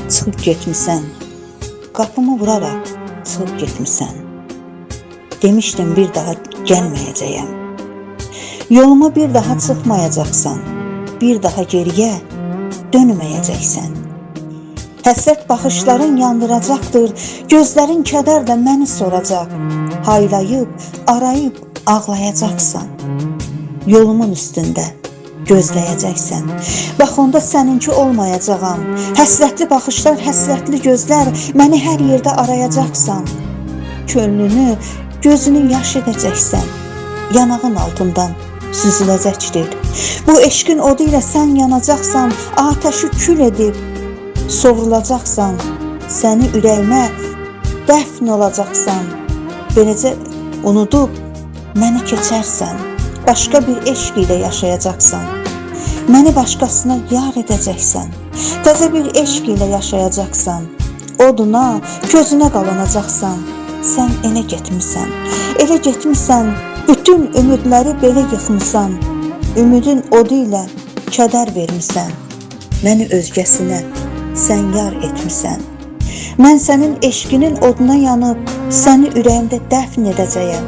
Çıxıb getmisən, qapımı vuraraq çıxıb getmisən. Demişdim bir daha gəlməyəcəyəm. Yoluma bir daha çıxmayacaqsan, bir daha geriyə dönməyəcəksən. Həsrət baxışların yandıracaqdır, gözlərin kədərlə məni soracaq. Haylayıb, arayıb ağlayacaqsan. Yolumun üstündə gözləyəcəksən. Bax onda səninki olmayacağam. Həsrətli baxışlar, həsrətli gözlər, məni hər yerdə arayacaqsan. Könlünü, gözünü yaş edəcəksən. Yanağın altından süzüləcəkdir. Bu eşqin odu ilə sən yanacaqsan, atəşi kül edib sovrulacaqsan. Səni ürəyimə dəfn olacaqsan. Beləcə unudub məni keçərsən. Başqa bir eşq ilə yaşayacaqsan. Məni başqasına yar edəcəksən. Təzə bir eşq ilə yaşayacaqsan. Oduna, közünə qalanacaqsan. Sən elə getmisən, elə getmisən. Bütün ümidləri belə yıxmısan. Ümidin odu ilə kədər vermisən. Məni özgəsinə sən yar etmisən. Mən sənin eşqinin oduna yanıb, səni ürəyimdə dəfn edəcəyəm.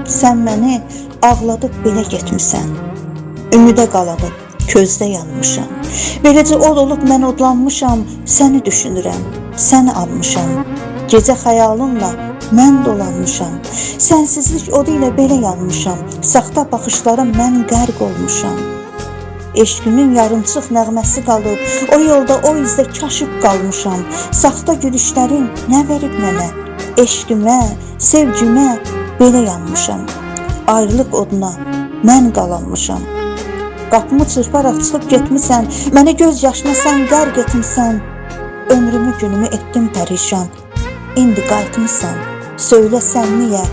Sən məni ağladıb belə getmisən. Ümidə qalanıb, közdə yanmışam. Beləcə od olub mən odlanmışam, səni düşünürəm, səni almışam. Gecə xəyalınla mən dolanmışam. Sənsizlik odu ilə belə yanmışam. Saxta baxışlara mən qərq olmuşam. Eşqimin yarımçıq nəğməsi qalıb, o yolda o izdə kaşıb qalmışam. Saxta gülüşlərin nə verib mənə? Eşqimə, sevgimə belə yanmışam. Ayrılıq oduna mən qalanmışam. Qapımı çırparaq çıxıb getmisən, məni göz yaşına sən qərq etmisən. Ömrümü günümü etdim pərişan. İndi qayıtmısan, söylə sən niyə?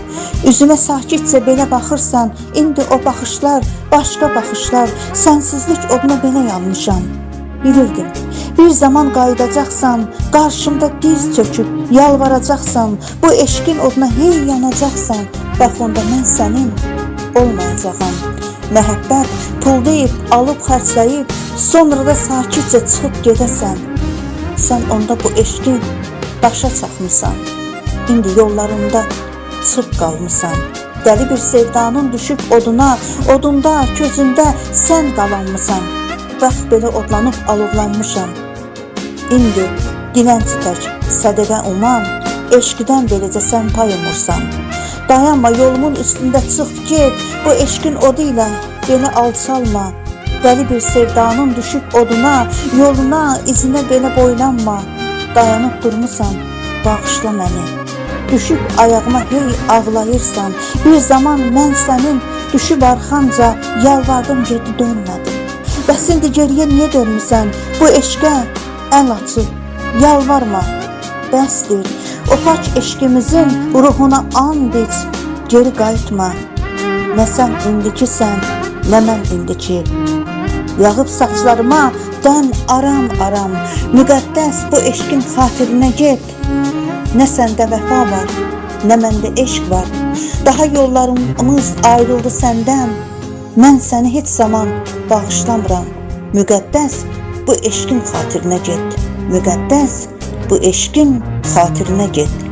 Üzümə sakitcə belə baxırsan, indi o baxışlar, başqa baxışlar. Sənsizlik oduna belə yanmışam. Bilirdim, bir zaman qayıdacaqsan, qarşımda diz çöküb yalvaracaqsan. Bu eşqin oduna hey yanacaqsan. Bax onda mən sənin olmayacağam. Məhəbbət pul deyib, alıb xərcləyib, sonra da sakitcə çıxıb gedəsən. Sən onda bu eşqi başa çatmısan. İndi yollarında çıxıb qalmısan. Dəli bir sevdanın düşüb oduna, odunda, közündə sən qalanmısan. Bax belə odlanıb alovlanmışam. İndi dilənçi tək, sədəqə uman, eşqidən beləcə sən pay umursan. Dayanma, yolumun üstündə çıx get, bu eşqin odu ilə beni alçalma. Dəli bir sevdanın düşüb oduna, yoluna, izinə belə boylanma. Dayanıb durmusan, bağışla məni. Düşüb ayağıma hey ağlayırsan. Bir zaman mən sənin düşüb arxanca yalvardım, geri dönmədim. Bəs indi geriyə niyə dönmüsən? Bu eşqə əl açıb yalvarma, bəsdir. O pak eşqimizin ruhuna and iç, geri qayıtma. Nə sən indikisən, nə mən indiki. Yağıb saçlarıma dən aram-aram. Müqəddəs bu eşqin xatirinə get. Nə səndə vəfa var, nə məndə eşq var. Daha yollarımız ayrıldı səndən. Mən səni heç zaman bağışlamıram. Müqəddəs bu eşqin xatirinə get. Müqəddəs bu eşqin xatirinə get.